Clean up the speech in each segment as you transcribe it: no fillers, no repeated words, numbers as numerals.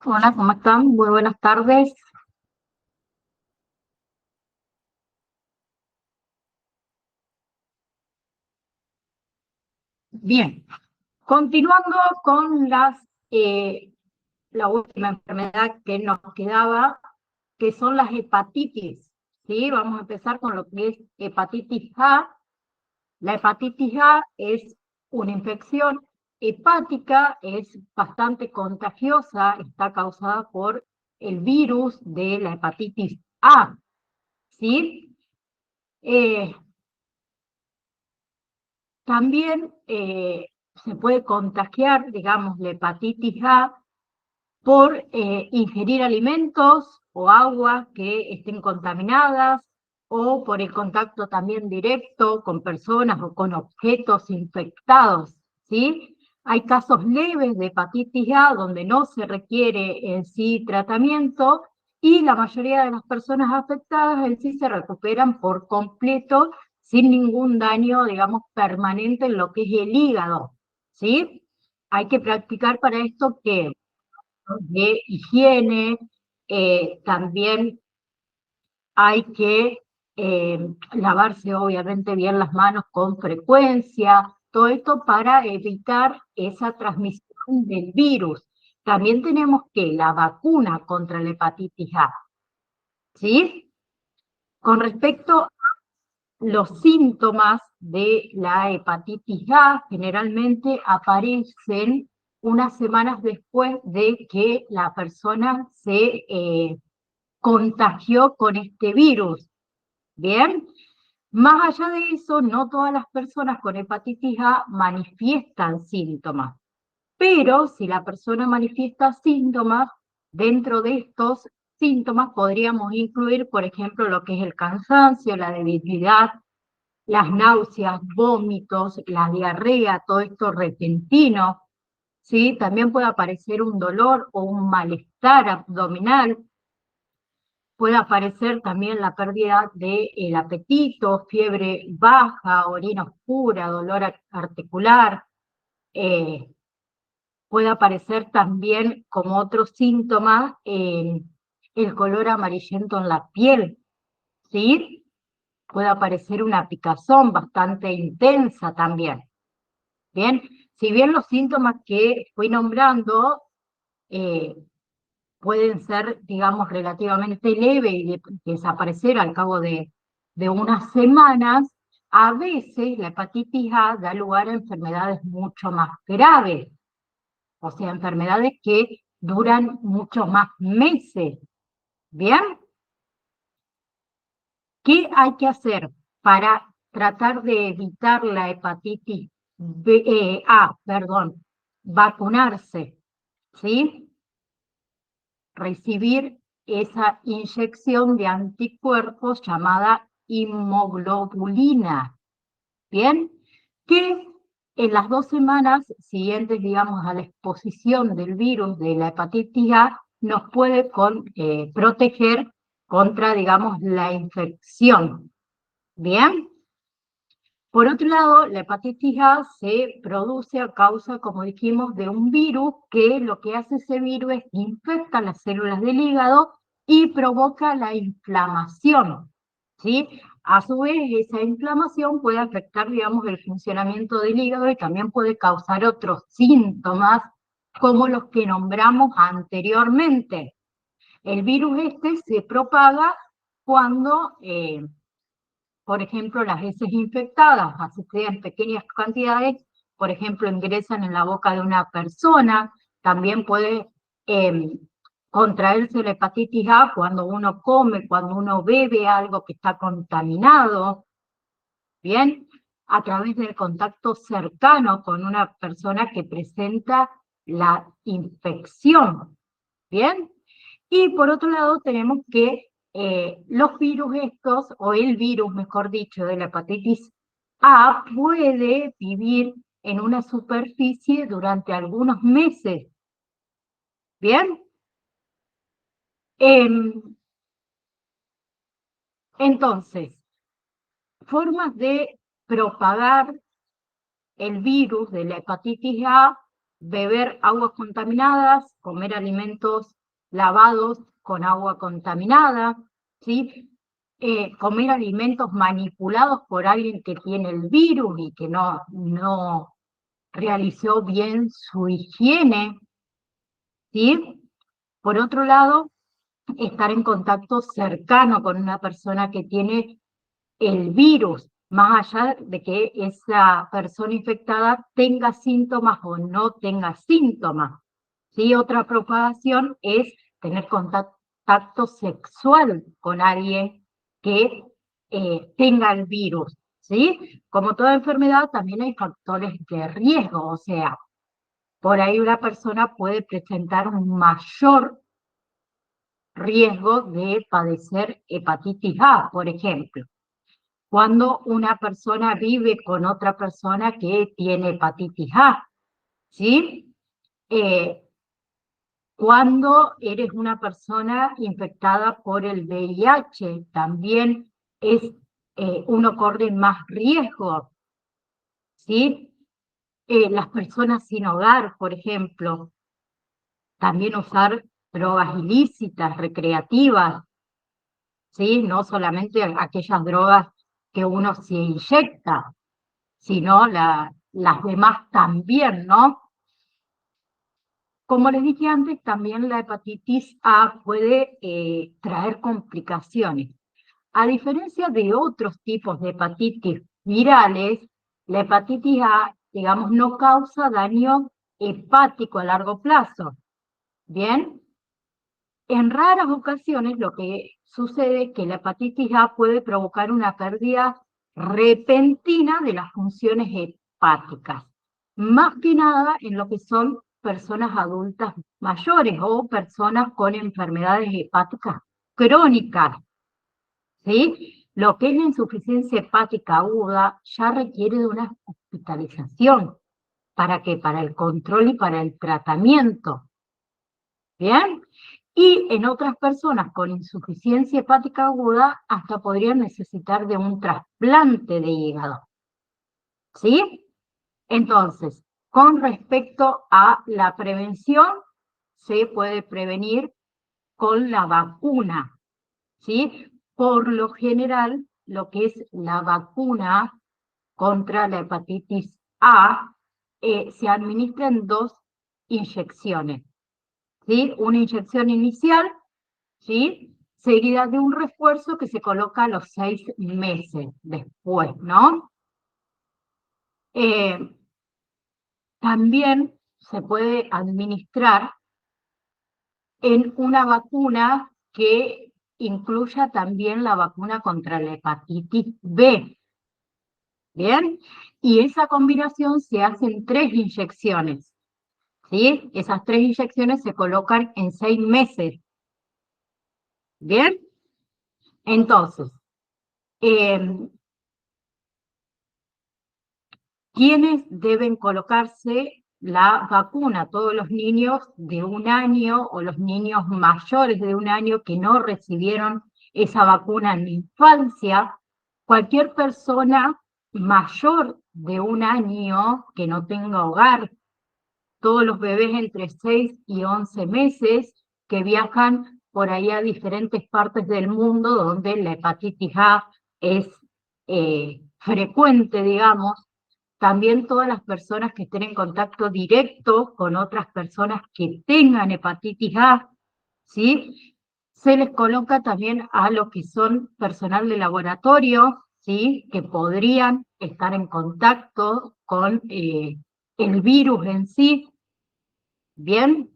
Hola, ¿cómo están? Muy buenas tardes. Bien, continuando con la última enfermedad que nos quedaba, que son las hepatitis. ¿Sí? Vamos a empezar con lo que es hepatitis A. La hepatitis A es una infección hepática, es bastante contagiosa, está causada por el virus de la hepatitis A. ¿Sí? Eh, También se puede contagiar, digamos, la hepatitis A por ingerir alimentos o agua que estén contaminadas o por el contacto también directo con personas o con objetos infectados, ¿sí? Hay casos leves de hepatitis A donde no se requiere en sí tratamiento y la mayoría de las personas afectadas en sí se recuperan por completo sin ningún daño, digamos, permanente en lo que es el hígado, ¿sí? Hay que practicar para esto que de higiene, también hay que lavarse obviamente bien las manos con frecuencia, todo esto para evitar esa transmisión del virus. También tenemos que la vacuna contra la hepatitis A, ¿sí? Con respecto a los síntomas de la hepatitis A, generalmente aparecen unas semanas después de que la persona se contagió con este virus. Bien, más allá de eso, no todas las personas con hepatitis A manifiestan síntomas, pero si la persona manifiesta síntomas, dentro de estos síntomas podríamos incluir, por ejemplo, lo que es el cansancio, la debilidad, las náuseas, vómitos, la diarrea, todo esto repentino, ¿sí? También puede aparecer un dolor o un malestar abdominal. Puede aparecer también la pérdida del apetito, fiebre baja, orina oscura, dolor articular. eh, Puede aparecer también como otro síntoma el color amarillento en la piel, ¿sí? Puede aparecer una picazón bastante intensa también. Bien, si bien los síntomas que fui nombrando eh, pueden ser, digamos, relativamente leves y desaparecer al cabo de unas semanas, a veces la hepatitis A da lugar a enfermedades mucho más graves, o sea, enfermedades que duran mucho más meses. ¿Bien? ¿Qué hay que hacer para tratar de evitar la hepatitis A? Perdón, vacunarse, ¿sí? Recibir esa inyección de anticuerpos llamada inmunoglobulina, ¿bien? Que en las 2 semanas siguientes, digamos, a la exposición del virus de la hepatitis A, nos puede proteger contra, digamos, la infección, ¿bien? Por otro lado, la hepatitis A se produce a causa, como dijimos, de un virus que lo que hace ese virus es que infecta las células del hígado y provoca la inflamación, ¿sí? A su vez, esa inflamación puede afectar, digamos, el funcionamiento del hígado y también puede causar otros síntomas como los que nombramos anteriormente. El virus este se propaga cuando por ejemplo, las heces infectadas, así sea en pequeñas cantidades, por ejemplo, ingresan en la boca de una persona, también puede eh, contraerse la hepatitis A cuando uno come, cuando uno bebe algo que está contaminado, ¿bien? A través del contacto cercano con una persona que presenta la infección, ¿bien? Y por otro lado tenemos que los virus estos, o el virus, mejor dicho, de la hepatitis A, puede vivir en una superficie durante algunos meses. ¿Bien? Em, entonces, formas de propagar el virus de la hepatitis A: beber aguas contaminadas, comer alimentos lavados con agua contaminada, ¿sí? Comer alimentos manipulados por alguien que tiene el virus y que no realizó bien su higiene, ¿sí? Por otro lado, estar en contacto cercano con una persona que tiene el virus, más allá de que esa persona infectada tenga síntomas o no tenga síntomas. ¿Sí? Otra propagación es tener contacto sexual con alguien que tenga el virus. ¿Sí? Como toda enfermedad, también hay factores de riesgo, o sea, por ahí una persona puede presentar un mayor riesgo de padecer hepatitis A, por ejemplo. Cuando una persona vive con otra persona que tiene hepatitis A, ¿sí? Cuando eres una persona infectada por el VIH, también uno corre más riesgo, ¿sí? Las personas sin hogar, por ejemplo, también usar drogas ilícitas, recreativas, ¿sí? No solamente aquellas drogas que uno se inyecta, sino las demás también, ¿no? Como les dije antes, también la hepatitis A puede traer complicaciones. A diferencia de otros tipos de hepatitis virales, la hepatitis A, digamos, no causa daño hepático a largo plazo. ¿Bien? En raras ocasiones lo que sucede es que la hepatitis A puede provocar una pérdida repentina de las funciones hepáticas, más que nada en lo que son personas adultas mayores o personas con enfermedades hepáticas crónicas, ¿sí? Lo que es la insuficiencia hepática aguda ya requiere de una hospitalización. ¿Para qué? Para el control y para el tratamiento. ¿Bien? Y en otras personas con insuficiencia hepática aguda hasta podrían necesitar de un trasplante de hígado. ¿Sí? Entonces, con respecto a la prevención, se puede prevenir con la vacuna. ¿Sí? Por lo general, lo que es la vacuna contra la hepatitis A se administra en 2 inyecciones. ¿Sí? Una inyección inicial, ¿sí? Seguida de un refuerzo que se coloca a los 6 meses después, ¿no? Eh, También se puede administrar en una vacuna que incluya también la vacuna contra la hepatitis B, ¿bien? Y esa combinación se hace en 3 inyecciones, ¿sí? Esas 3 inyecciones se colocan en 6 meses, ¿bien? Entonces, eh, ¿quiénes deben colocarse la vacuna? Todos los niños de 1 año o los niños mayores de 1 año que no recibieron esa vacuna en la infancia. Cualquier persona mayor de 1 año que no tenga hogar. Todos los bebés entre 6 y 11 meses que viajan por ahí a diferentes partes del mundo donde la hepatitis A es frecuente, digamos. También todas las personas que estén en contacto directo con otras personas que tengan hepatitis A, ¿sí? Se les coloca también a los que son personal de laboratorio, ¿sí? Que podrían estar en contacto con el virus en sí, ¿bien?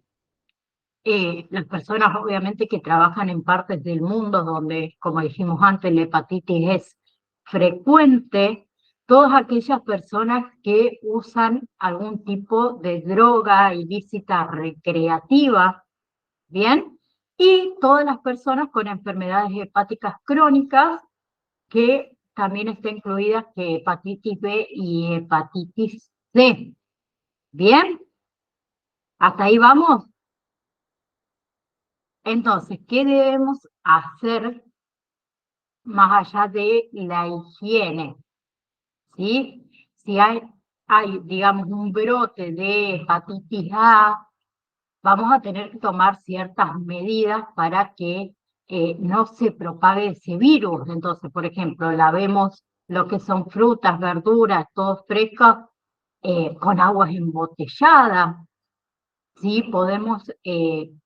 Las personas obviamente que trabajan en partes del mundo donde, como dijimos antes, la hepatitis es frecuente, todas aquellas personas que usan algún tipo de droga ilícita recreativa, ¿bien? Y todas las personas con enfermedades hepáticas crónicas, que también está incluidas que hepatitis B y hepatitis C, ¿bien? ¿Hasta ahí vamos? Entonces, ¿qué debemos hacer más allá de la higiene? ¿Sí? Si hay, digamos, un brote de hepatitis A, vamos a tener que tomar ciertas medidas para que no se propague ese virus. Entonces, por ejemplo, lavemos lo que son frutas, verduras, todo fresco, con aguas embotelladas, ¿sí? Podemos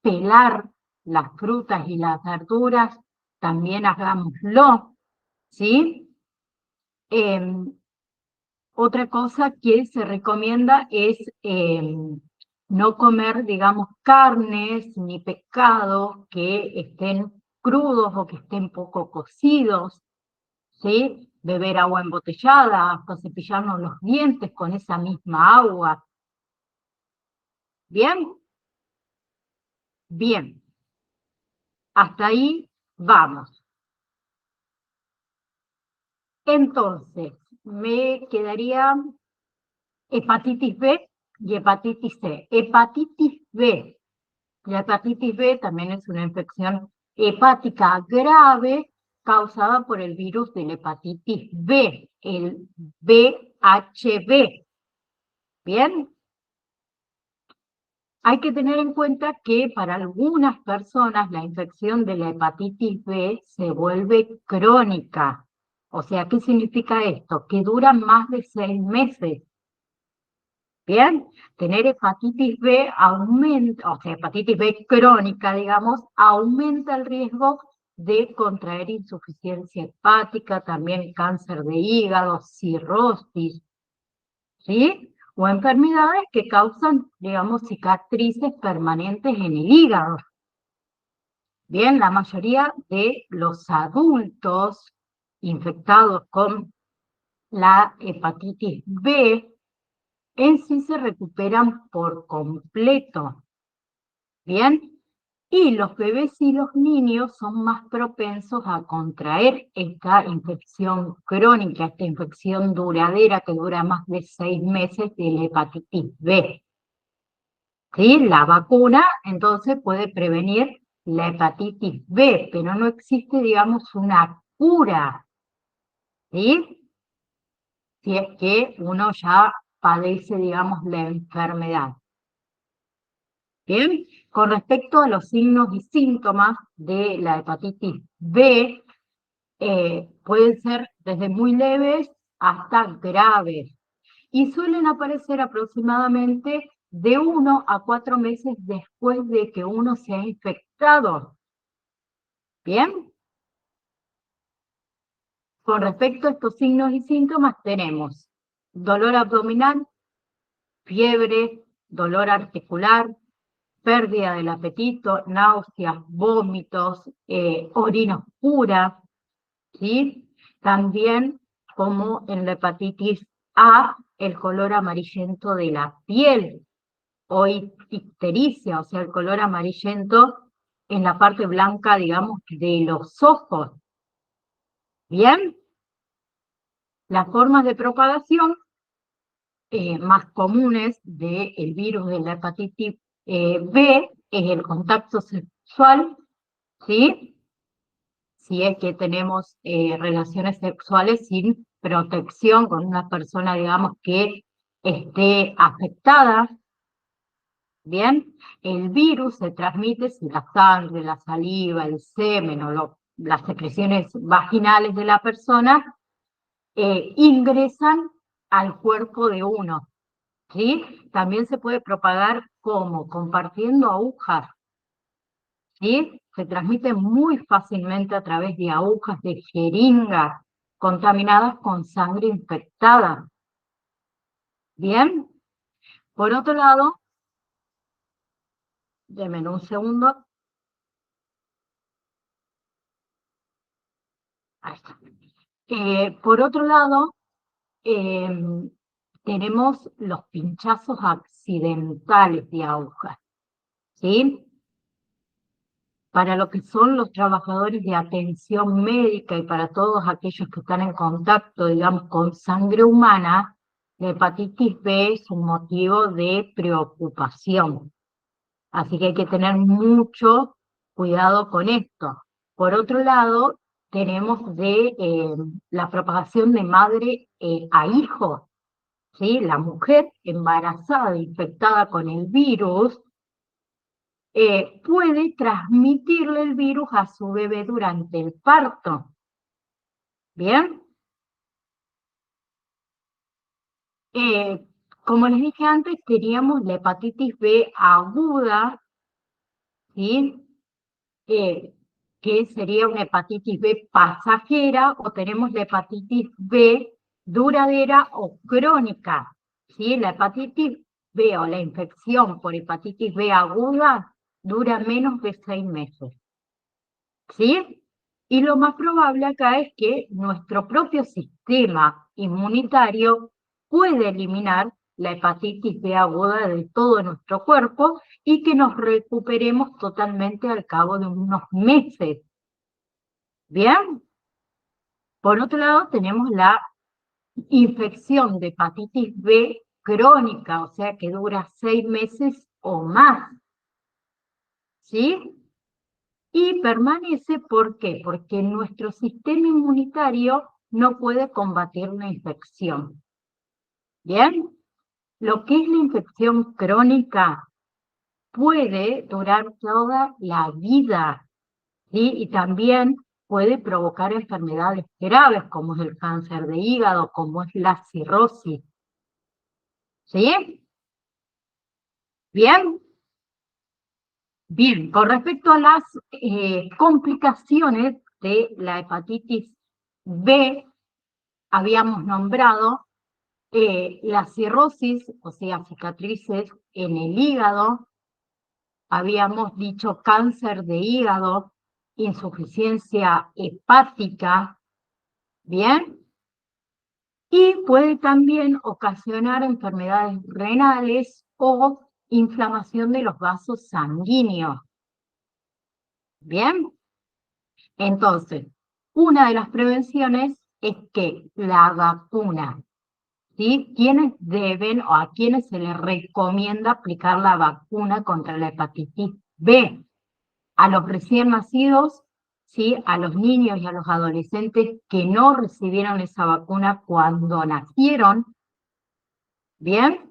pelar las frutas y las verduras, también hagámoslo, ¿sí? Em, Otra cosa que se recomienda es no comer, digamos, carnes ni pescados que estén crudos o que estén poco cocidos, ¿sí? Beber agua embotellada, hasta cepillarnos los dientes con esa misma agua. ¿Bien? Bien. Hasta ahí vamos. Entonces, me quedaría hepatitis B y hepatitis C. Hepatitis B. La hepatitis B también es una infección hepática grave causada por el virus de la hepatitis B, el VHB. ¿Bien? Hay que tener en cuenta que para algunas personas la infección de la hepatitis B se vuelve crónica. O sea, ¿qué significa esto? Que dura más de 6 meses. Bien, tener hepatitis B aumenta, o sea, hepatitis B crónica, digamos, aumenta el riesgo de contraer insuficiencia hepática, también cáncer de hígado, cirrosis, ¿sí? O enfermedades que causan, digamos, cicatrices permanentes en el hígado. Bien, la mayoría de los adultos infectados con la hepatitis B en sí se recuperan por completo, ¿bien? Y los bebés y los niños son más propensos a contraer esta infección crónica, esta infección duradera que dura más de 6 meses de la hepatitis B. ¿Sí? La vacuna entonces puede prevenir la hepatitis B, pero no existe, digamos, una cura, ¿sí? Si es que uno ya padece, digamos, la enfermedad. Bien, con respecto a los signos y síntomas de la hepatitis B, pueden ser desde muy leves hasta graves y suelen aparecer aproximadamente de 1 a 4 meses después de que uno se ha infectado. Bien, con respecto a estos signos y síntomas tenemos dolor abdominal, fiebre, dolor articular, pérdida del apetito, náuseas, vómitos, orina oscura, ¿sí? También, como en la hepatitis A, el color amarillento de la piel, o ictericia, o sea, el color amarillento en la parte blanca, digamos, de los ojos. Bien, las formas de propagación más comunes del virus de la hepatitis B es el contacto sexual, ¿sí? Si es que tenemos relaciones sexuales sin protección con una persona, digamos, que esté afectada, ¿bien? El virus se transmite si la sangre, la saliva, el semen o las secreciones vaginales de la persona ingresan al cuerpo de uno, ¿sí? También se puede propagar como compartiendo agujas, ¿sí? Se transmite muy fácilmente a través de agujas de jeringas contaminadas con sangre infectada. Bien, por otro lado, denme un segundo. Ahí está. Por otro lado, eh, tenemos los pinchazos accidentales de agujas, ¿sí? Para lo que son los trabajadores de atención médica y para todos aquellos que están en contacto, digamos, con sangre humana, la hepatitis B es un motivo de preocupación. Así que hay que tener mucho cuidado con esto. Por otro lado, tenemos la propagación de madre a hijo, ¿sí? La mujer embarazada infectada con el virus puede transmitirle el virus a su bebé durante el parto. ¿Bien? Como les dije antes, teníamos la hepatitis B aguda, ¿sí? Que sería una hepatitis B pasajera, o tenemos la hepatitis B duradera o crónica, ¿sí? La hepatitis B o la infección por hepatitis B aguda dura menos de 6 meses, ¿sí? Y lo más probable acá es que nuestro propio sistema inmunitario puede eliminar la hepatitis B aguda de todo nuestro cuerpo y que nos recuperemos totalmente al cabo de unos meses. ¿Bien? Por otro lado, tenemos la infección de hepatitis B crónica, o sea que dura 6 meses o más. ¿Sí? Y permanece, ¿por qué? Porque nuestro sistema inmunitario no puede combatir la infección. ¿Bien? Lo que es la infección crónica puede durar toda la vida, ¿sí? Y también puede provocar enfermedades graves, como es el cáncer de hígado, como es la cirrosis. ¿Sí? ¿Bien? Bien, con respecto a las complicaciones de la hepatitis B, habíamos nombrado la cirrosis, o sea, cicatrices en el hígado, habíamos dicho cáncer de hígado, insuficiencia hepática, ¿bien? Y puede también ocasionar enfermedades renales o inflamación de los vasos sanguíneos, ¿bien? Entonces, una de las prevenciones es que la vacuna, ¿sí? ¿Quiénes deben o a quiénes se les recomienda aplicar la vacuna contra la hepatitis B? A los recién nacidos, ¿sí? A los niños y a los adolescentes que no recibieron esa vacuna cuando nacieron, ¿bien?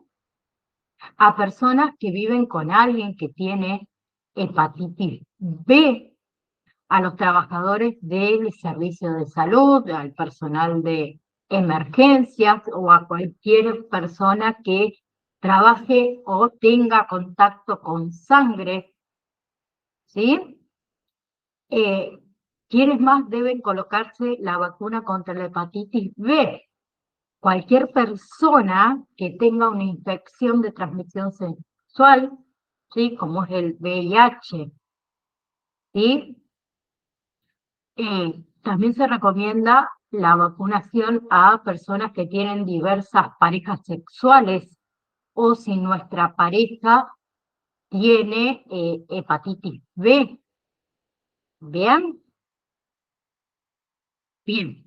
A personas que viven con alguien que tiene hepatitis B, a los trabajadores del servicio de salud, al personal de emergencias o a cualquier persona que trabaje o tenga contacto con sangre, ¿sí? ¿Quiénes más deben colocarse la vacuna contra la hepatitis B? Cualquier persona que tenga una infección de transmisión sexual, ¿sí? Como es el VIH, ¿sí? También se recomienda la vacunación a personas que tienen diversas parejas sexuales o si nuestra pareja tiene hepatitis B. ¿Bien? Bien.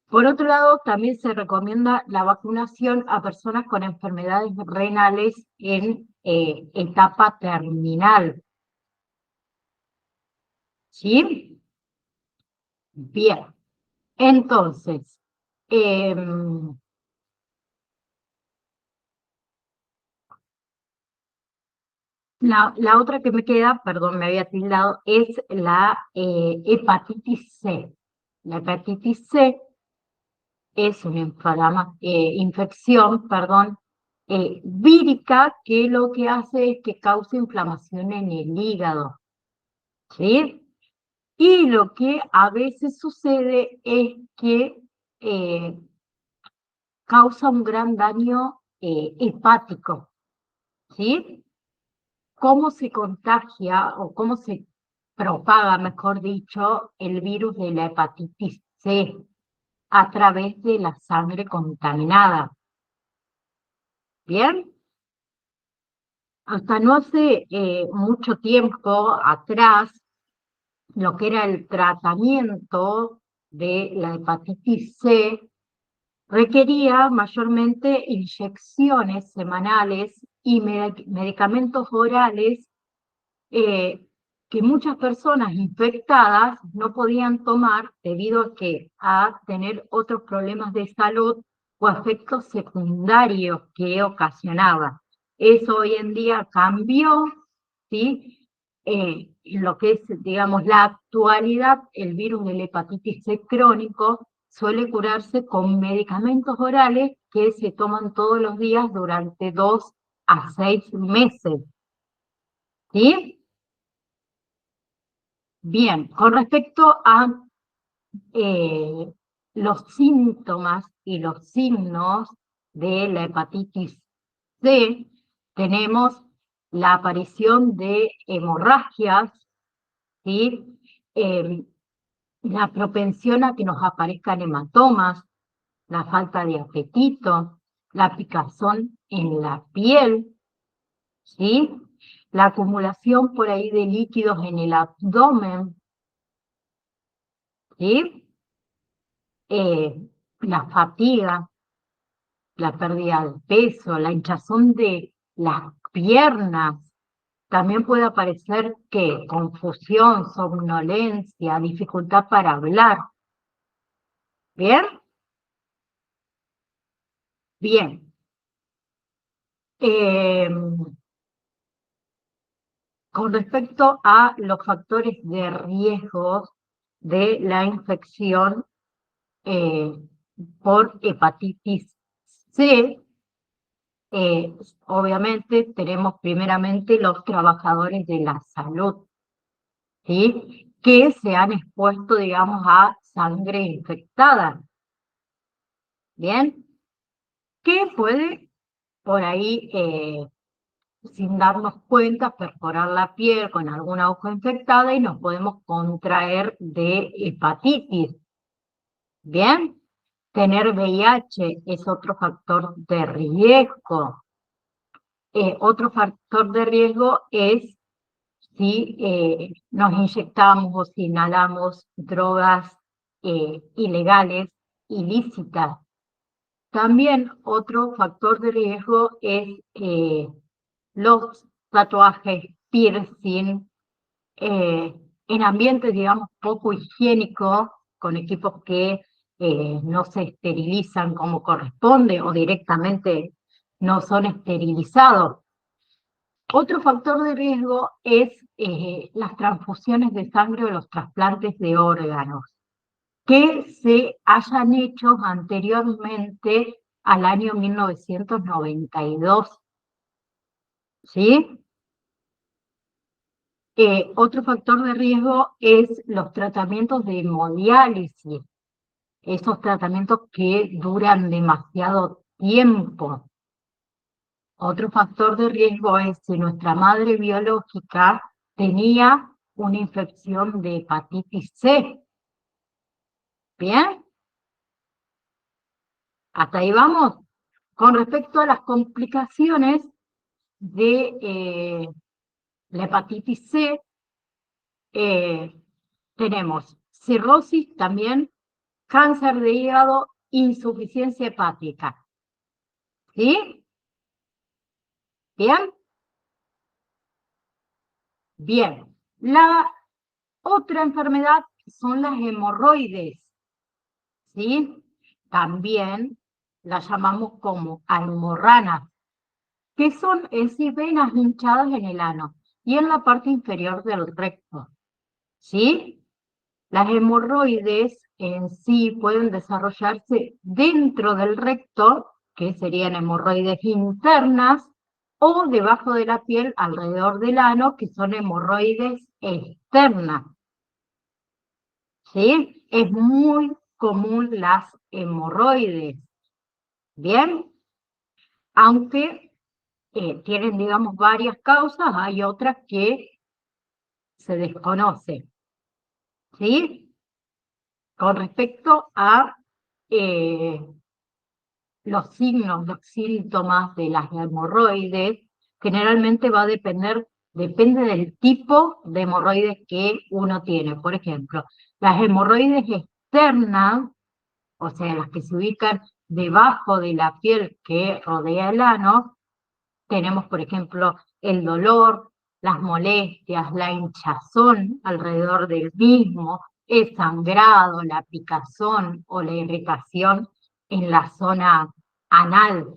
Por otro lado, también se recomienda la vacunación a personas con enfermedades renales en etapa terminal. ¿Sí? Bien. Entonces, la otra que me queda, perdón, me había tildado, es la hepatitis C. La hepatitis C es una infección, perdón, vírica que lo que hace es que causa inflamación en el hígado, ¿sí? Y lo que a veces sucede es que causa un gran daño hepático, ¿sí? ¿Cómo se contagia o cómo se propaga, mejor dicho, el virus de la hepatitis C? A través de la sangre contaminada. ¿Bien? Hasta no hace mucho tiempo atrás, lo que era el tratamiento de la hepatitis C requería mayormente inyecciones semanales y medicamentos orales eh, que muchas personas infectadas no podían tomar debido a tener otros problemas de salud o efectos secundarios que ocasionaba. Eso hoy en día cambió, ¿sí? en lo que es, digamos, la actualidad, el virus de la hepatitis C crónico suele curarse con medicamentos orales que se toman todos los días durante 2 a 6 meses. ¿Sí? Bien, con respecto a eh, los síntomas y los signos de la hepatitis C, tenemos la aparición de hemorragias, ¿sí? Eh, la propensión a que nos aparezcan hematomas, la falta de apetito, la picazón en la piel, ¿sí? La acumulación por ahí de líquidos en el abdomen, ¿sí? La fatiga, la pérdida de peso, la hinchazón de las piernas. También puede aparecer que confusión, somnolencia, dificultad para hablar. ¿Bien? Bien. Eh, con respecto a los factores de riesgo de la infección eh, por hepatitis C, obviamente tenemos primeramente los trabajadores de la salud, ¿sí? Que se han expuesto, digamos, a sangre infectada, ¿bien? Que puede por ahí, sin darnos cuenta, perforar la piel con alguna aguja infectada y nos podemos contraer de hepatitis, ¿bien? Tener VIH es otro factor de riesgo. Otro factor de riesgo es si nos inyectamos o si inhalamos drogas ilegales, ilícitas. También otro factor de riesgo es los tatuajes, piercing, en ambientes, digamos, poco higiénicos, con equipos que no se esterilizan como corresponde o directamente no son esterilizados. Otro factor de riesgo es las transfusiones de sangre o los trasplantes de órganos que se hayan hecho anteriormente al año 1992, ¿sí? Otro factor de riesgo es los tratamientos de hemodiálisis, esos tratamientos que duran demasiado tiempo. Otro factor de riesgo es si nuestra madre biológica tenía una infección de hepatitis C. ¿Bien? Hasta ahí vamos. Con respecto a las complicaciones de la hepatitis C, tenemos cirrosis también, cáncer de hígado, insuficiencia hepática. ¿Sí? ¿Bien? Bien. La otra enfermedad son las hemorroides, ¿sí? También las llamamos como almorranas, que son en sí venas hinchadas en el ano y en la parte inferior del recto, ¿sí? Las hemorroides en sí pueden desarrollarse dentro del recto, que serían hemorroides internas, o debajo de la piel alrededor del ano, que son hemorroides externas, ¿sí? Es muy común las hemorroides, ¿bien? Aunque tienen, digamos, varias causas, hay otras que se desconocen, ¿sí? Con respecto a los signos, los síntomas de las hemorroides, generalmente va a depende del tipo de hemorroides que uno tiene. Por ejemplo, las hemorroides externas, o sea, las que se ubican debajo de la piel que rodea el ano, tenemos, por ejemplo, el dolor, las molestias, la hinchazón alrededor del mismo, el sangrado, la picazón o la irritación en la zona anal,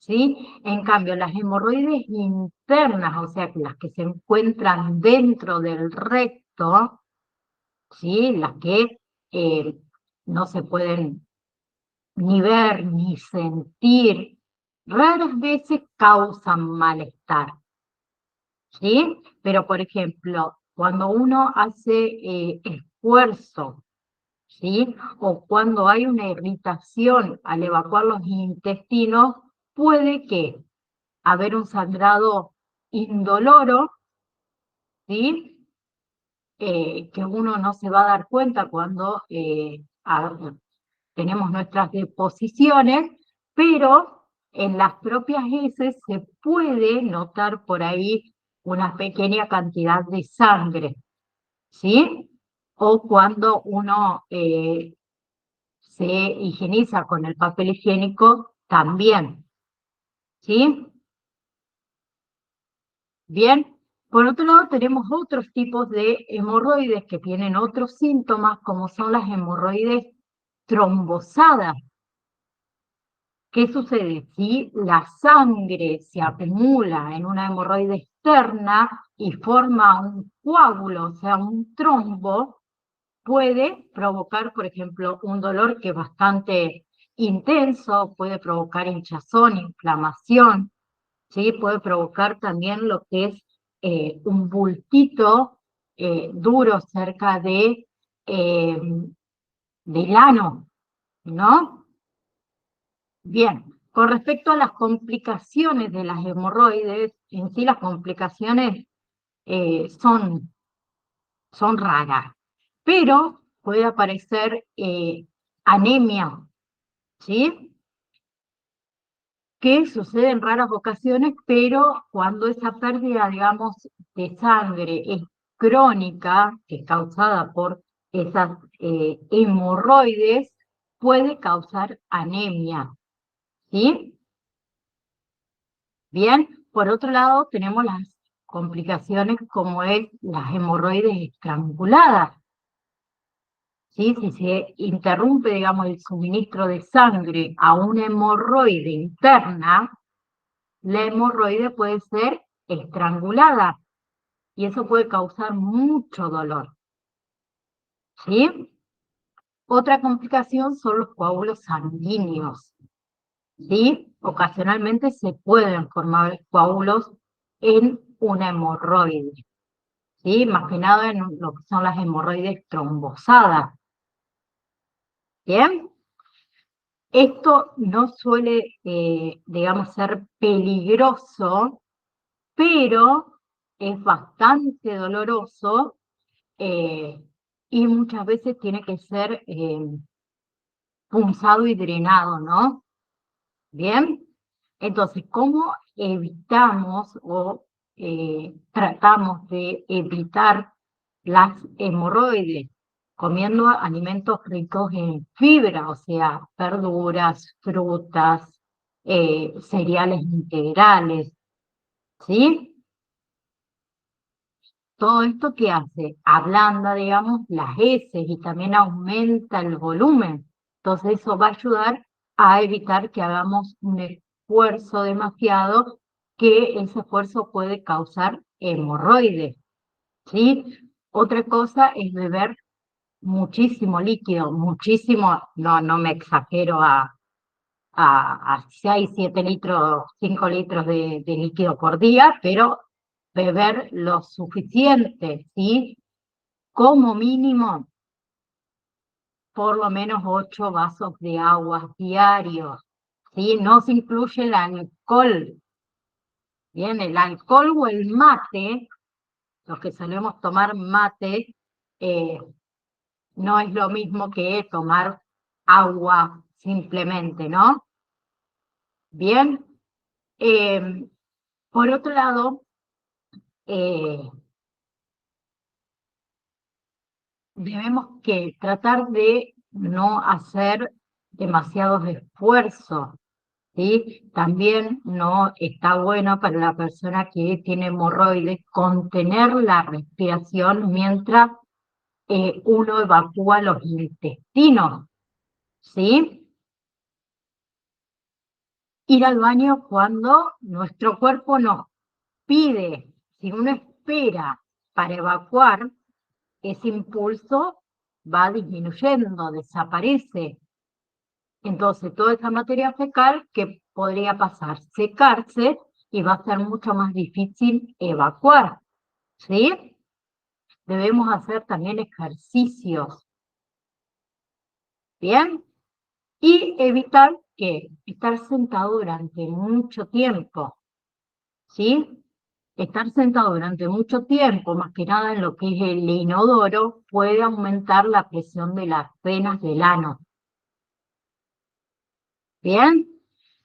¿sí? En cambio, las hemorroides internas, o sea, que las que se encuentran dentro del recto, ¿sí? Las que no se pueden ni ver ni sentir, raras veces causan malestar, ¿sí? Pero, por ejemplo, cuando uno hace esfuerzo, ¿sí? O cuando hay una irritación al evacuar los intestinos, puede que haber un sangrado indoloro, ¿sí? Que uno no se va a dar cuenta cuando tenemos nuestras deposiciones, pero en las propias heces se puede notar por ahí una pequeña cantidad de sangre, ¿sí? O cuando uno se higieniza con el papel higiénico, también, ¿sí? Bien. Por otro lado, tenemos otros tipos de hemorroides que tienen otros síntomas, como son las hemorroides trombosadas. ¿Qué sucede? Si la sangre se acumula en una hemorroide externa y forma un coágulo, o sea, un trombo, puede provocar, por ejemplo, un dolor que es bastante intenso, puede provocar hinchazón, inflamación, ¿sí? Puede provocar también lo que es un bultito duro cerca eh, del ano, ¿no? Bien, con respecto a las complicaciones de las hemorroides, en sí las complicaciones son raras, pero puede aparecer anemia, ¿sí? Que sucede en raras ocasiones, pero cuando esa pérdida, digamos, de sangre es crónica, que es causada por esas hemorroides, puede causar anemia, ¿sí? Bien, por otro lado tenemos las complicaciones como es las hemorroides estranguladas, ¿sí? Si se interrumpe, digamos, el suministro de sangre a una hemorroide interna, la hemorroide puede ser estrangulada y eso puede causar mucho dolor, ¿sí? Otra complicación son los coágulos sanguíneos, ¿sí? Ocasionalmente se pueden formar coágulos en una hemorroide, ¿sí? Más que nada en lo que son las hemorroides trombosadas, ¿bien? Esto no suele, digamos, ser peligroso, pero es bastante doloroso eh, y muchas veces tiene que ser punzado y drenado, ¿no? Bien, entonces, ¿cómo evitamos o tratamos de evitar las hemorroides? Comiendo alimentos ricos en fibra, o sea, verduras, frutas, cereales integrales, ¿sí? Todo esto que hace, ablanda, digamos, las heces y también aumenta el volumen. Entonces eso va a ayudar a evitar que hagamos un esfuerzo demasiado, que ese esfuerzo puede causar hemorroides, ¿sí? Otra cosa es beber muchísimo líquido, muchísimo, no me exagero a 6, 7 litros, 5 litros de líquido por día, pero beber lo suficiente, ¿sí? Como mínimo, por lo menos 8 vasos de agua diarios, ¿sí? No se incluye el alcohol, ¿bien? El alcohol o el mate, los que solemos tomar mate, eh, no es lo mismo que tomar agua simplemente, ¿no? Bien. Eh, por otro lado, eh, debemos que tratar de no hacer demasiados esfuerzos, ¿sí? También no está bueno para la persona que tiene hemorroides contener la respiración mientras uno evacúa los intestinos, ¿sí? ir al baño cuando nuestro cuerpo nos pide. Si uno espera para evacuar, ese impulso va disminuyendo, desaparece. Entonces, toda esa materia fecal, ¿qué podría pasar? Secarse y va a ser mucho más difícil evacuar, ¿sí? Debemos hacer también ejercicios, ¿bien? Y evitar que estar sentado durante mucho tiempo, ¿sí? Estar sentado durante mucho tiempo, más que nada en lo que es el inodoro, puede aumentar la presión de las venas del ano. ¿Bien?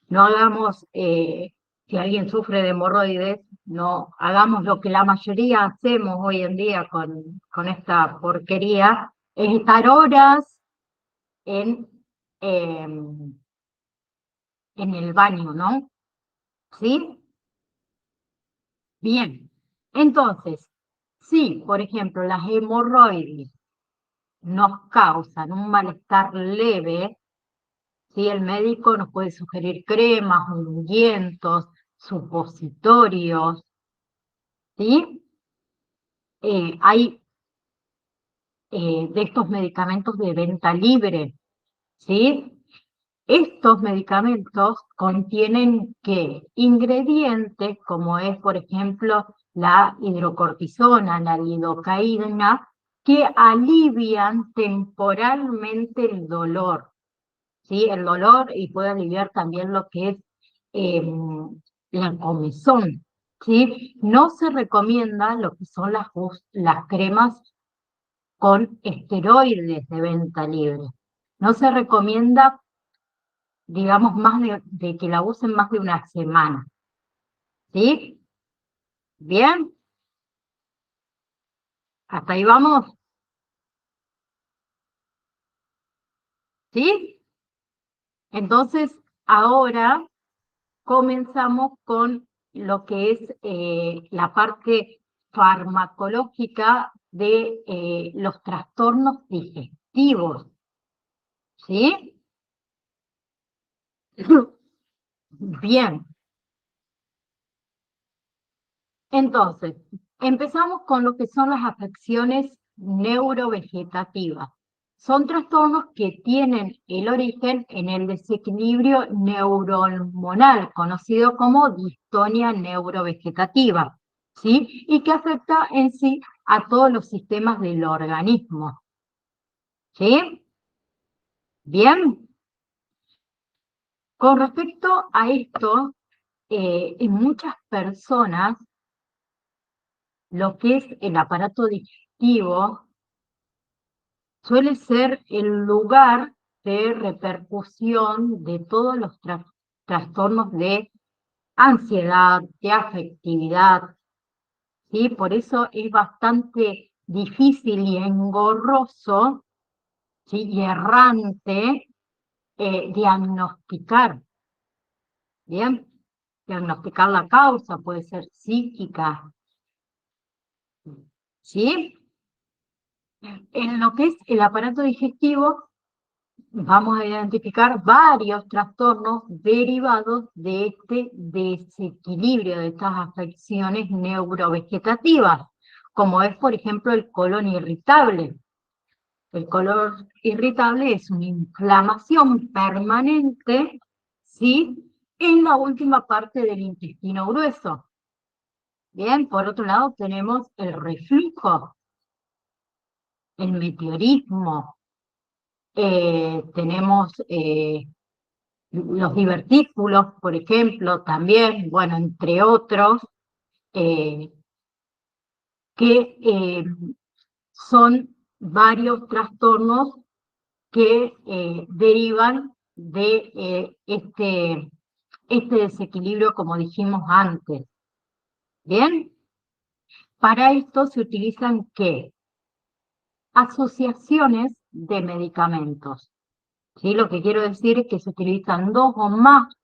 No hagamos, si alguien sufre de hemorroides, no hagamos lo que la mayoría hacemos hoy en día con esta porquería, es estar horas en, em, en el baño, ¿no? ¿Sí? Bien. Entonces, si, por ejemplo, las hemorroides nos causan un malestar leve, ¿sí? El médico nos puede sugerir cremas, ungüentos, supositorios, ¿sí? Hay de estos medicamentos de venta libre, ¿sí? Estos medicamentos contienen ¿qué? Ingredientes como es, por ejemplo, la hidrocortisona, la lidocaína, que alivian temporalmente el dolor, ¿sí? El dolor y puede aliviar también lo que es la comezón, ¿sí? No se recomienda lo que son las cremas con esteroides de venta libre. No se recomienda, digamos, más de que la usen más de una semana, ¿sí? Bien, hasta ahí vamos, ¿sí? Entonces, ahora comenzamos con lo que es la parte farmacológica de los trastornos digestivos, ¿sí? Bien, entonces, empezamos con lo que son las afecciones neurovegetativas. Son trastornos que tienen el origen en el desequilibrio neurohormonal, conocido como distonia neurovegetativa, ¿sí? Y que afecta en sí a todos los sistemas del organismo, ¿sí? Bien, con respecto a esto, en muchas personas, lo que es el aparato digestivo suele ser el lugar de repercusión de todos los trastornos de ansiedad, de afectividad, ¿sí? Por eso es bastante difícil y engorroso, ¿sí? Y errante diagnosticar, ¿bien? Diagnosticar la causa puede ser psíquica, ¿sí? En lo que es el aparato digestivo, vamos a identificar varios trastornos derivados de este desequilibrio, de estas afecciones neurovegetativas, como es, por ejemplo, el colon irritable. El colon irritable es una inflamación permanente, ¿sí? En la última parte del intestino grueso. Bien, por otro lado tenemos el reflujo, el meteorismo, tenemos los divertículos, por ejemplo, también, bueno, entre otros, eh, que son varios trastornos que derivan de este desequilibrio, como dijimos antes. Bien, para esto se utilizan ¿qué? Asociaciones de medicamentos. ¿Sí? Lo que quiero decir es que se utilizan dos o más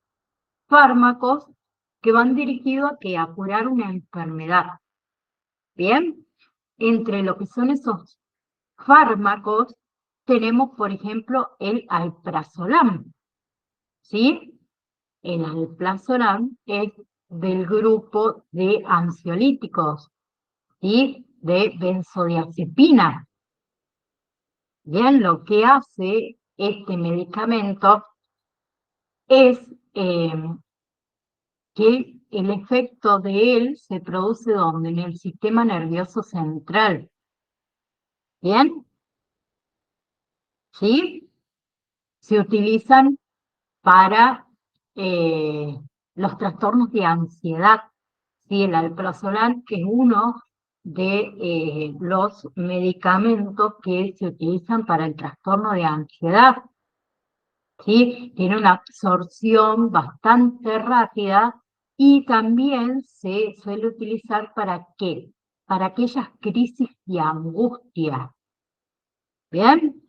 fármacos que van dirigidos a curar una enfermedad. Bien, entre lo que son esos fármacos tenemos, por ejemplo, el alprazolam, ¿sí? el alprazolam es del grupo de ansiolíticos y de benzodiazepina. Bien, lo que hace este medicamento es que el efecto de él se produce ¿dónde? En el sistema nervioso central. ¿Bien? ¿Sí? Se utilizan para los trastornos de ansiedad. ¿Sí? El alprazolam, que es uno de los medicamentos que se utilizan para el trastorno de ansiedad. ¿Sí? Tiene una absorción bastante rápida y también se suele utilizar ¿para qué? Para aquellas crisis de angustia. ¿Bien?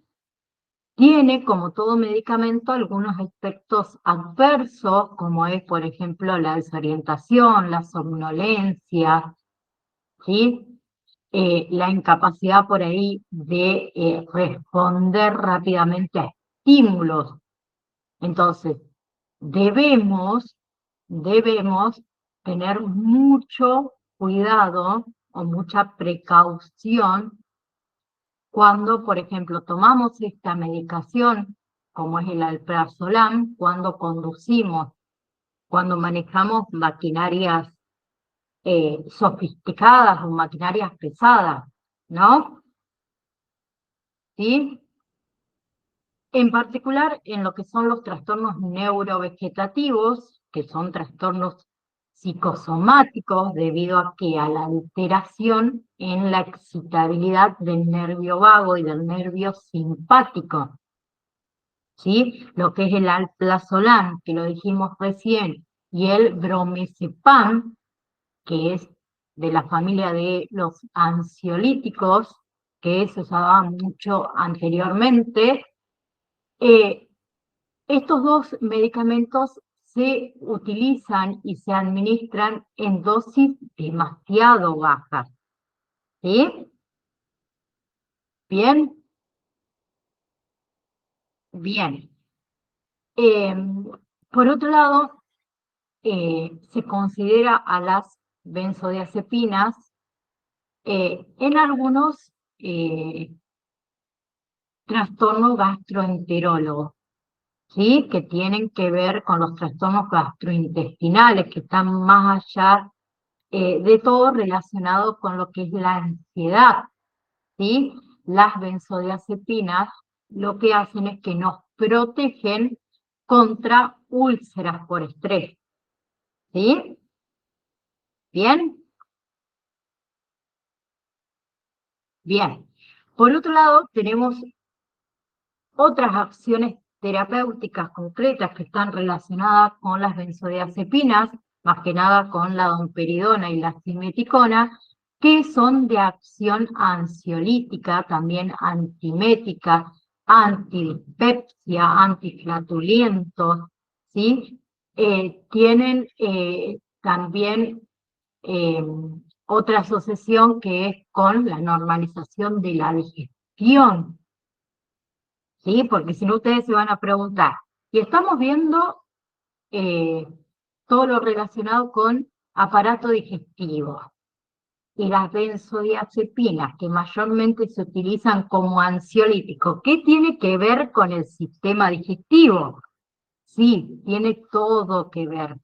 Tiene, como todo medicamento, algunos efectos adversos, como es, por ejemplo, la desorientación, la somnolencia, ¿sí? La incapacidad por ahí de responder rápidamente a estímulos. Entonces, debemos, debemos tener mucho cuidado o mucha precaución cuando, por ejemplo, tomamos esta medicación, como es el alprazolam, cuando conducimos, cuando manejamos maquinarias sofisticadas o maquinarias pesadas, ¿no? ¿Sí? En particular, en lo que son los trastornos neurovegetativos, que son trastornos psicosomáticos debido a que a la alteración en la excitabilidad del nervio vago y del nervio simpático. ¿Sí? Lo que es el alprazolam, que lo dijimos recién, y el bromazepam, que es de la familia de los ansiolíticos, que se usaba mucho anteriormente. Estos dos medicamentos se utilizan y se administran en dosis demasiado bajas. ¿Sí? Bien, bien. Por otro lado, se considera a las benzodiazepinas en algunos trastornos gastroenterólogos, ¿sí? Que tienen que ver con los trastornos gastrointestinales, que están más allá de todo relacionado con lo que es la ansiedad, ¿sí? Las benzodiazepinas lo que hacen es que nos protegen contra úlceras por estrés, ¿sí? ¿Bien? Bien. Por otro lado, tenemos otras acciones terapéuticas concretas que están relacionadas con las benzodiazepinas, más que nada con la domperidona y la simeticona, que son de acción ansiolítica, también antimética, antidispepsia, antiflatulientos, ¿sí? Tienen también eh, otra asociación que es con la normalización de la digestión, ¿sí? Porque si no ustedes se van a preguntar. Y estamos viendo eh, todo lo relacionado con aparato digestivo y las benzodiazepinas, que mayormente se utilizan como ansiolítico. ¿Qué tiene que ver con el sistema digestivo? Sí, tiene todo que ver.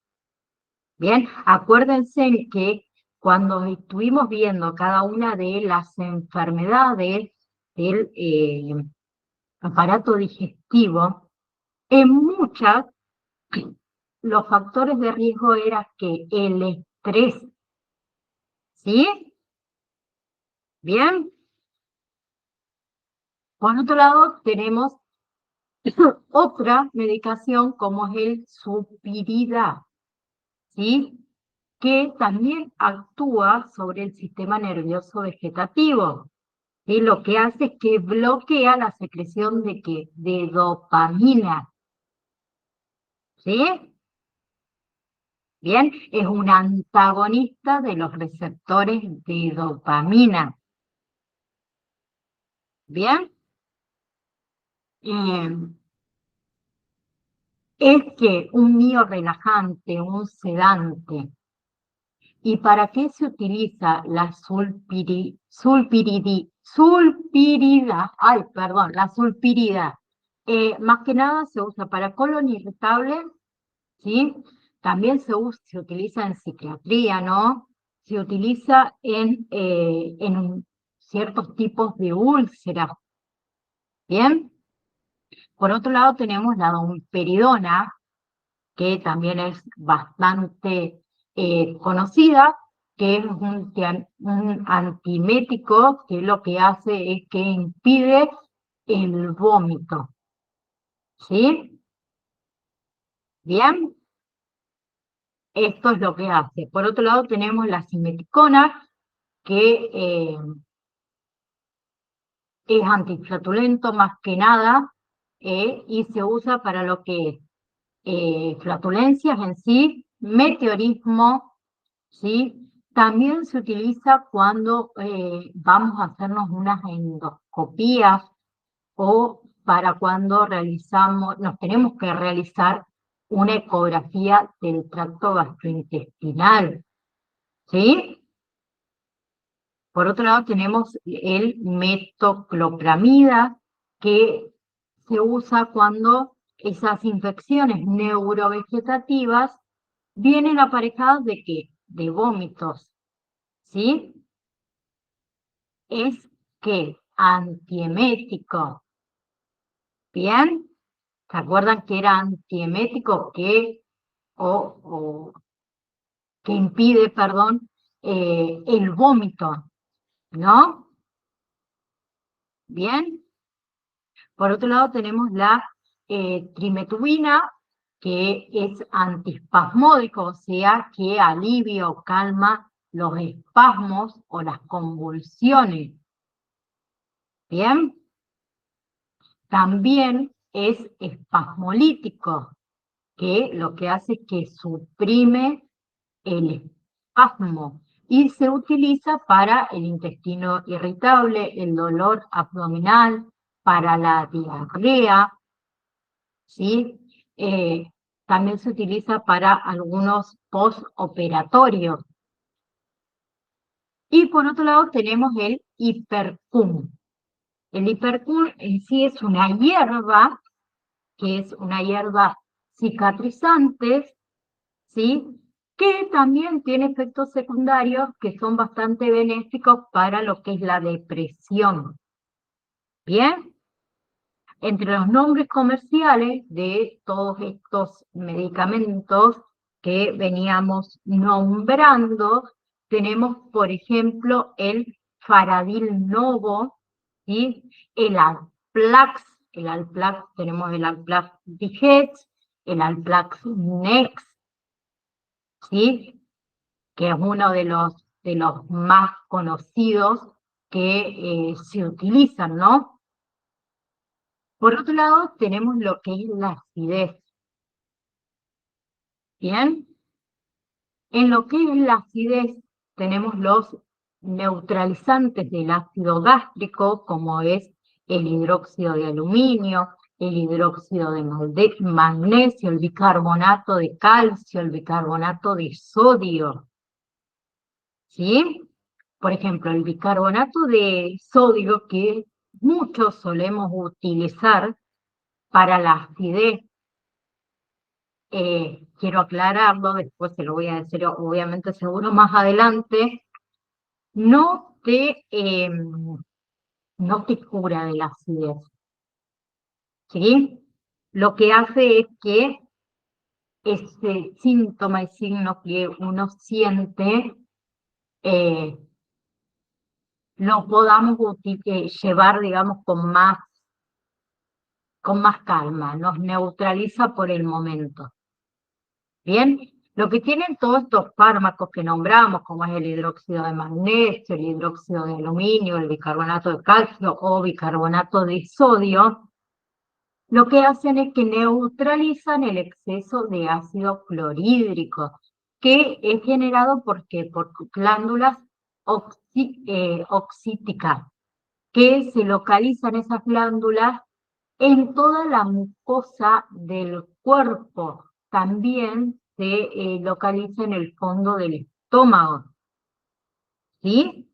Bien, acuérdense que cuando estuvimos viendo cada una de las enfermedades del aparato digestivo, en muchas los factores de riesgo era que el estrés, ¿sí? Bien. Por otro lado, tenemos otra medicación como es el Supiridad, ¿sí? Que también actúa sobre el sistema nervioso vegetativo. ¿Sí? Lo que hace es que bloquea la secreción de, ¿qué? De dopamina, ¿sí? Bien, es un antagonista de los receptores de dopamina. Bien, eh, es que un miorelajante, un sedante. ¿Y para qué se utiliza la la sulpirida? Más que nada se usa para colon irritable, ¿sí? También se utiliza en psiquiatría, ¿no? Se utiliza en ciertos tipos de úlceras, ¿bien? Por otro lado tenemos la domperidona, que también es bastante conocida, que es un antimético que lo que hace es que impide el vómito, ¿sí? Bien, esto es lo que hace. Por otro lado tenemos la simeticona, que es antiflatulento más que nada, y se usa para lo que es flatulencias en sí, meteorismo, ¿sí? También se utiliza cuando vamos a hacernos unas endoscopías o para cuando nos tenemos que realizar una ecografía del tracto gastrointestinal, ¿sí? Por otro lado tenemos el metoclopramida, que se usa cuando esas infecciones neurovegetativas vienen aparejadas ¿de qué? De vómitos, ¿sí? Es que antiemético, ¿bien? ¿Se acuerdan que era antiemético o que impide, perdón, el vómito, ¿no? ¿Bien? Por otro lado tenemos la trimetubina, que es antiespasmódico, o sea, que alivia o calma los espasmos o las convulsiones. ¿Bien? También es espasmolítico, que lo que hace es que suprime el espasmo y se utiliza para el intestino irritable, el dolor abdominal, para la diarrea, ¿sí? También se utiliza para algunos postoperatorios. Y por otro lado tenemos el hipercum. El hipercum en sí es una hierba, que es una hierba cicatrizante, ¿sí? Que también tiene efectos secundarios que son bastante benéficos para lo que es la depresión. ¿Bien? Entre los nombres comerciales de todos estos medicamentos que veníamos nombrando, tenemos, por ejemplo, el Faradil Novo, ¿sí? El Alplax, tenemos el Alplax Digex, el Alplax Next, ¿sí? Que es uno de los más conocidos que se utilizan, ¿no? Por otro lado, tenemos lo que es la acidez, ¿bien? En lo que es la acidez, tenemos los neutralizantes del ácido gástrico, como es el hidróxido de aluminio, el hidróxido de magnesio, el bicarbonato de calcio, el bicarbonato de sodio, ¿sí? Por ejemplo, el bicarbonato de sodio que muchos solemos utilizar para la acidez, quiero aclararlo, después se lo voy a decir obviamente seguro más adelante, no no te cura de la acidez, ¿sí? Lo que hace es que ese síntoma y signo que uno siente eh, lo podamos llevar, digamos, con más calma, nos neutraliza por el momento. Bien, lo que tienen todos estos fármacos que nombramos, como es el hidróxido de magnesio, el hidróxido de aluminio, el bicarbonato de calcio o bicarbonato de sodio, lo que hacen es que neutralizan el exceso de ácido clorhídrico, que es generado por glándulas oxíticas, que se localizan esas glándulas en toda la mucosa del cuerpo. También se localiza en el fondo del estómago, ¿sí?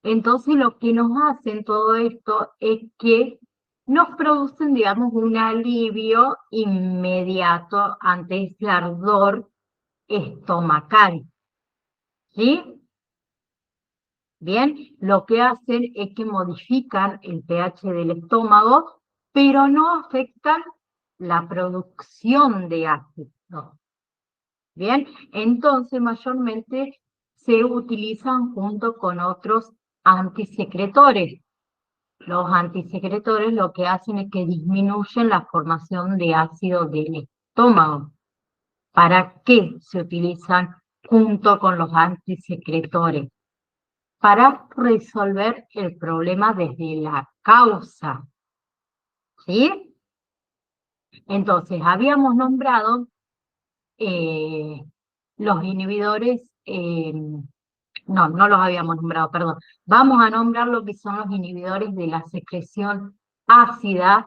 Entonces lo que nos hacen todo esto es que nos producen, digamos, un alivio inmediato ante ese ardor estomacal, ¿sí? Bien, lo que hacen es que modifican el pH del estómago, pero no afectan la producción de ácido. Bien, entonces mayormente se utilizan junto con otros antisecretores. Los antisecretores lo que hacen es que disminuyen la formación de ácido del estómago. ¿Para qué se utilizan junto con los antisecretores? Para resolver el problema desde la causa, ¿sí? Entonces, habíamos nombrado los inhibidores, no los habíamos nombrado, perdón. Vamos a nombrar lo que son los inhibidores de la secreción ácida,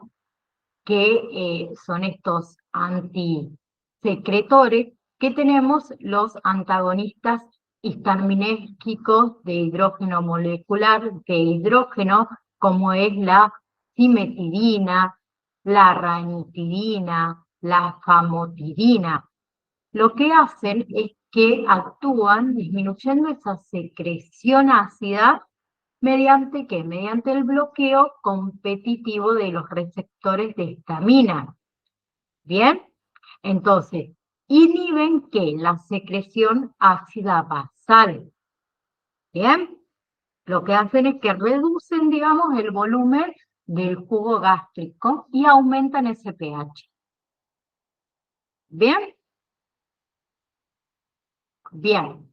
que son estos antisecretores, que tenemos los antagonistas histaminérgicos de hidrógeno molecular, de hidrógeno, como es la cimetidina, la ranitidina, la famotidina. Lo que hacen es que actúan disminuyendo esa secreción ácida. ¿Mediante qué? Mediante el bloqueo competitivo de los receptores de histamina. ¿Bien? Entonces, inhiben que la secreción ácida basal. ¿Bien? Lo que hacen es que reducen, digamos, el volumen del jugo gástrico y aumentan ese pH. ¿Bien? Bien.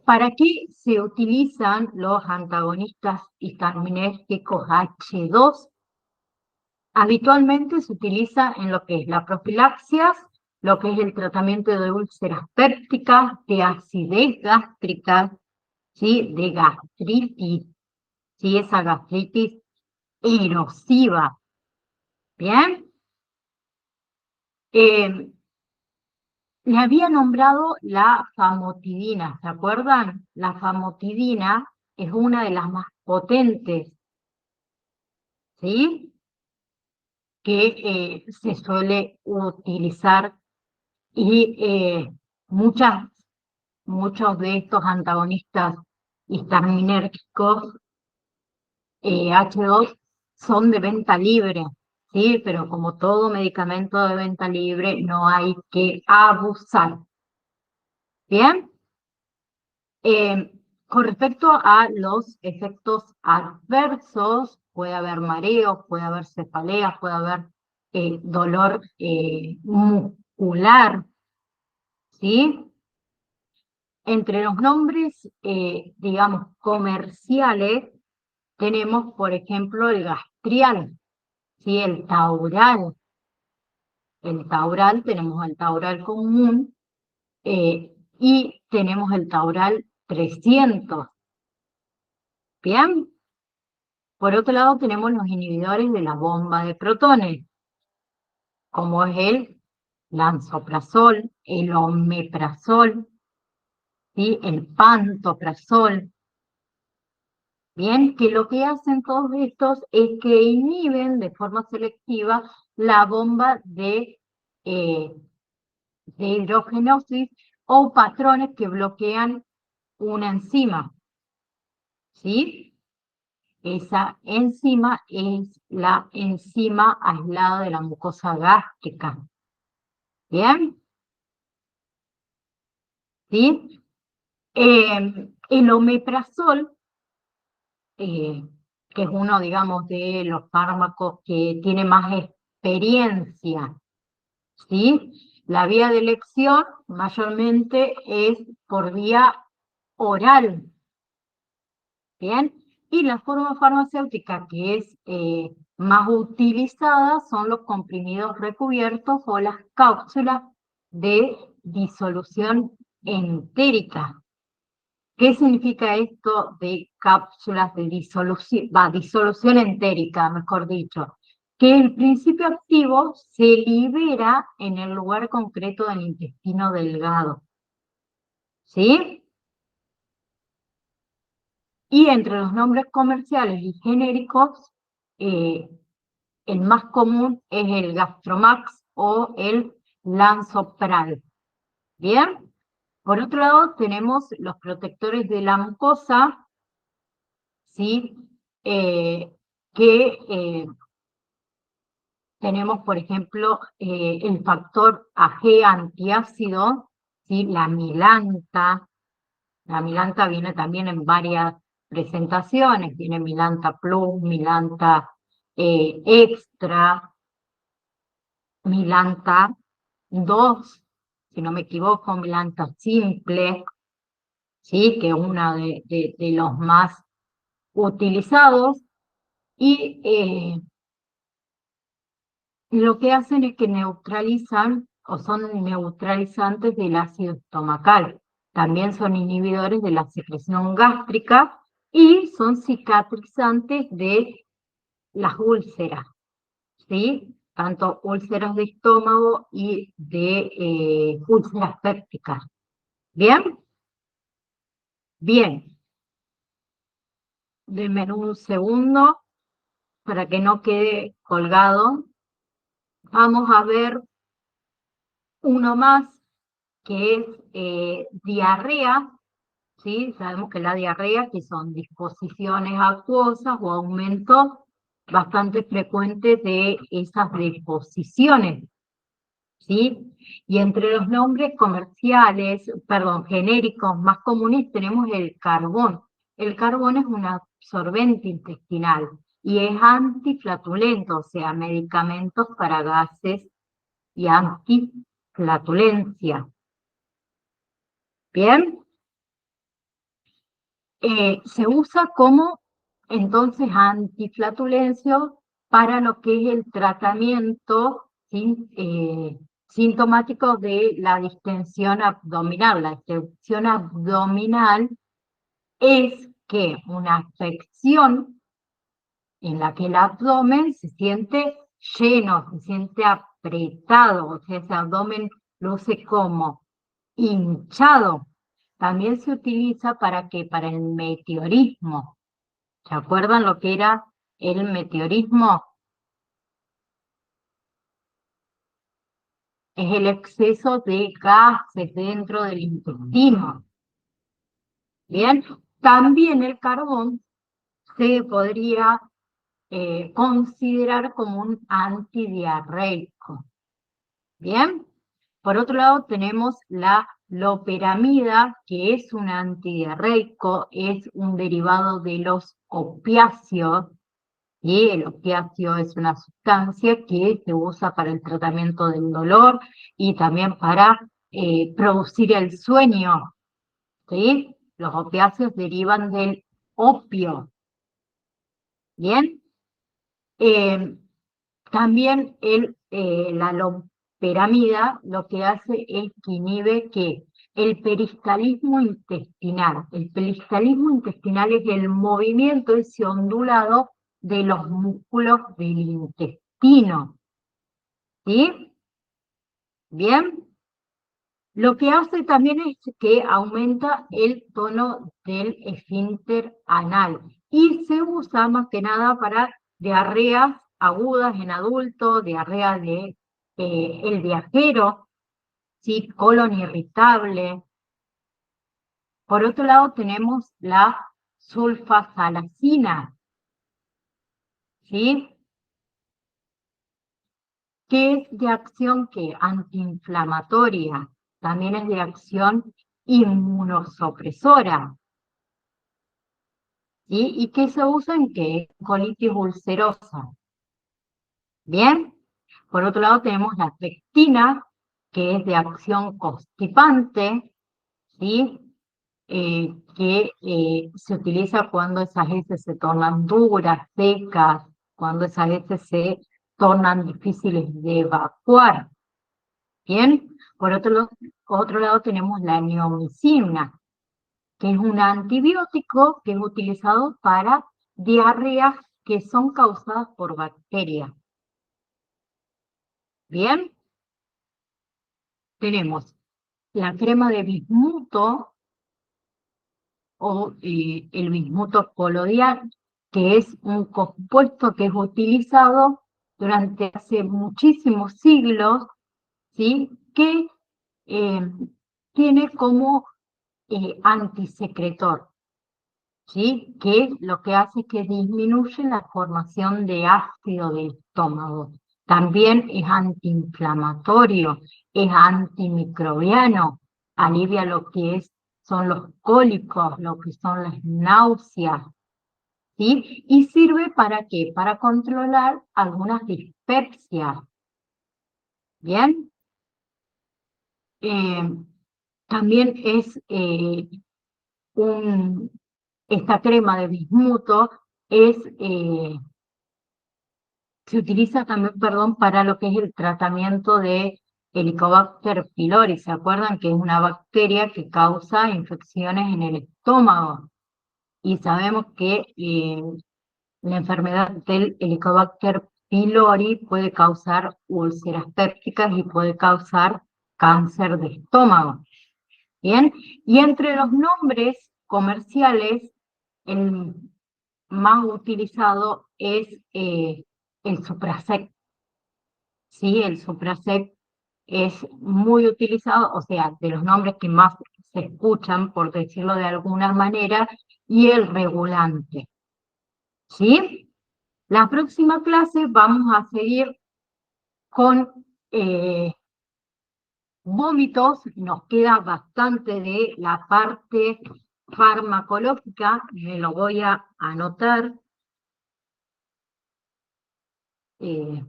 ¿Para qué se utilizan los antagonistas histaminérgicos H2? Habitualmente se utiliza en lo que es la profilaxia, lo que es el tratamiento de úlceras pépticas, de acidez gástrica, ¿sí? De gastritis, ¿sí? Esa gastritis erosiva. ¿Bien? Le había nombrado la famotidina, ¿se acuerdan? La famotidina es una de las más potentes, ¿sí? Que se suele utilizar y muchos de estos antagonistas histaminérgicos H2 son de venta libre, ¿sí? Pero como todo medicamento de venta libre, no hay que abusar. ¿Bien? Con respecto a los efectos adversos, puede haber mareos, puede haber cefaleas, puede haber dolor muscular, ¿sí? Entre los nombres, digamos, comerciales, tenemos, por ejemplo, el gastrial, ¿sí? El taural. El taural, tenemos el taural común y tenemos el taural 300. ¿Bien? Por otro lado, tenemos los inhibidores de la bomba de protones, como es el lansoprazol, el omeprazol, ¿sí? El pantoprazol. Bien, que lo que hacen todos estos es que inhiben de forma selectiva la bomba eh, de hidrogenosis o patrones que bloquean una enzima, ¿sí? Esa enzima es la enzima aislada de la mucosa gástrica. ¿Bien? ¿Sí? El omeprazol, eh, que es uno, digamos, de los fármacos que tiene más experiencia, ¿sí? La vía de elección mayormente es por vía oral, ¿bien? Y la forma farmacéutica que es más utilizada son los comprimidos recubiertos o las cápsulas de disolución entérica. ¿Qué significa esto de cápsulas de disolución, disolución entérica, mejor dicho? que el principio activo se libera en el lugar concreto del intestino delgado, ¿sí? Y entre los nombres comerciales y genéricos, el más común es el Gastromax o el Lansoprazol. ¿Bien? Por otro lado, tenemos los protectores de la mucosa, ¿sí? Que tenemos, por ejemplo, el factor AG antiácido, ¿sí? La milanta. La milanta viene también en varias presentaciones, tiene milanta plus, milanta extra, milanta 2, si no me equivoco, milanta simple, ¿sí? Que es uno de los más utilizados, y lo que hacen es que neutralizan o son neutralizantes del ácido estomacal. También son inhibidores de la secreción gástrica y son cicatrizantes de las úlceras, ¿sí? Tanto úlceras de estómago y de úlceras pépticas. ¿Bien? Bien. Denme un segundo para que no quede colgado. Vamos a ver uno más que es diarrea, ¿sí? Sabemos que la diarrea, que son disposiciones acuosas o aumentos bastante frecuentes de esas disposiciones, ¿sí? Y entre los nombres comerciales, perdón, genéricos más comunes tenemos el carbón. El carbón es un absorbente intestinal y es antiflatulento, o sea, medicamentos para gases y antiflatulencia. ¿Bien? Se usa como entonces antiflatulencio para lo que es el tratamiento sintomático de la distensión abdominal. La distensión abdominal es que una afección en la que el abdomen se siente lleno, se siente apretado, o sea, ese abdomen luce como hinchado. También se utiliza para que para el meteorismo. ¿Se acuerdan lo que era el meteorismo? Es el exceso de gases dentro del intestino. Bien, también el carbón se podría considerar como un antidiarreico. Bien, por otro lado tenemos la loperamida, que es un antidiarreico, es un derivado de los opiáceos, y el opiáceo es una sustancia que se usa para el tratamiento del dolor y también para producir el sueño, ¿sí? Los opiáceos derivan del opio, ¿bien? Eh, También la loperamida lo que hace es que inhibe que el peristalismo intestinal. El peristalismo intestinal es el movimiento ese ondulado de los músculos del intestino. ¿Sí? Bien. Lo que hace también es que aumenta el tono del esfínter anal y se usa más que nada para diarreas agudas en adultos, diarrea de el viajero, ¿sí? Colon irritable. Por otro lado tenemos la sulfasalacina, ¿sí? Que es de acción que antiinflamatoria, también es de acción inmunosupresora. ¿Sí? ¿Y qué se usa en qué? Colitis ulcerosa. Bien. Por otro lado tenemos la pectina, que es de acción constipante, ¿sí? Que se utiliza cuando esas heces se tornan duras, secas, cuando esas heces se tornan difíciles de evacuar. Bien. Por otro lado tenemos la neomicina, que es un antibiótico que es utilizado para diarreas que son causadas por bacterias. Bien, tenemos la crema de bismuto o el bismuto colodial, que es un compuesto que es utilizado durante hace muchísimos siglos, ¿sí? Que eh, tiene como antisecretor, ¿sí? Que lo que hace es que disminuye la formación de ácido del estómago. También es antiinflamatorio, es antimicrobiano, alivia lo que son los cólicos, lo que son las náuseas, ¿sí? Y sirve ¿para qué? Para controlar algunas dispepsias, ¿bien? Eh, También un, esta crema de bismuto es, se utiliza también, perdón, para lo que es el tratamiento de Helicobacter pylori. ¿Se acuerdan que es una bacteria que causa infecciones en el estómago? Y sabemos que la enfermedad del Helicobacter pylori puede causar úlceras pépticas y puede causar cáncer de estómago. Bien, y entre los nombres comerciales, el más utilizado es el Suprasec. Sí, el Suprasec es muy utilizado, o sea, de los nombres que más se escuchan, por decirlo de alguna manera, y el Regulante. ¿Sí? La próxima clase vamos a seguir con vómitos, nos queda bastante de la parte farmacológica, me lo voy a anotar. eh,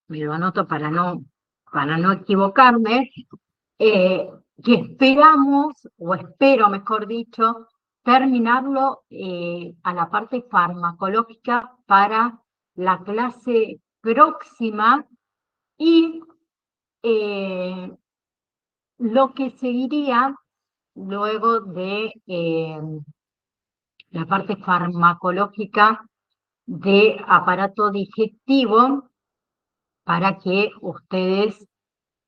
Me lo anoto para no equivocarme, que esperamos, o espero mejor dicho, terminarlo a la parte farmacológica para la clase próxima y eh, lo que seguiría luego de la parte farmacológica de aparato digestivo para que ustedes,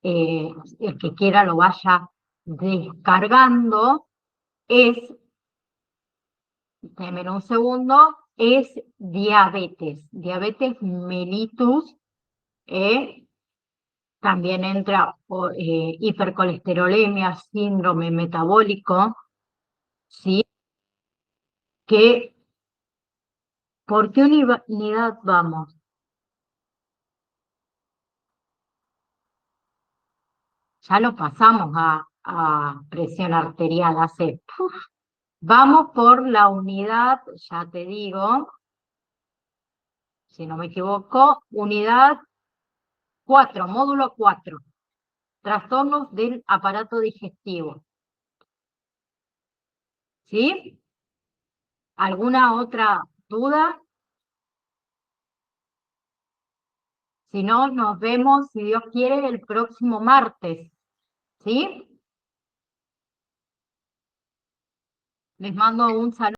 el que quiera lo vaya descargando, es, déjenme un segundo, es diabetes mellitus, eh, también entra hipercolesterolemia, síndrome metabólico, ¿sí? Que, ¿por qué unidad vamos? Ya lo pasamos a presión arterial hace. Vamos por la unidad, ya te digo, si no me equivoco, unidad 4, módulo 4, trastornos del aparato digestivo. ¿Sí? ¿Alguna otra duda? Si no, nos vemos, si Dios quiere, el próximo martes. ¿Sí? Les mando un saludo.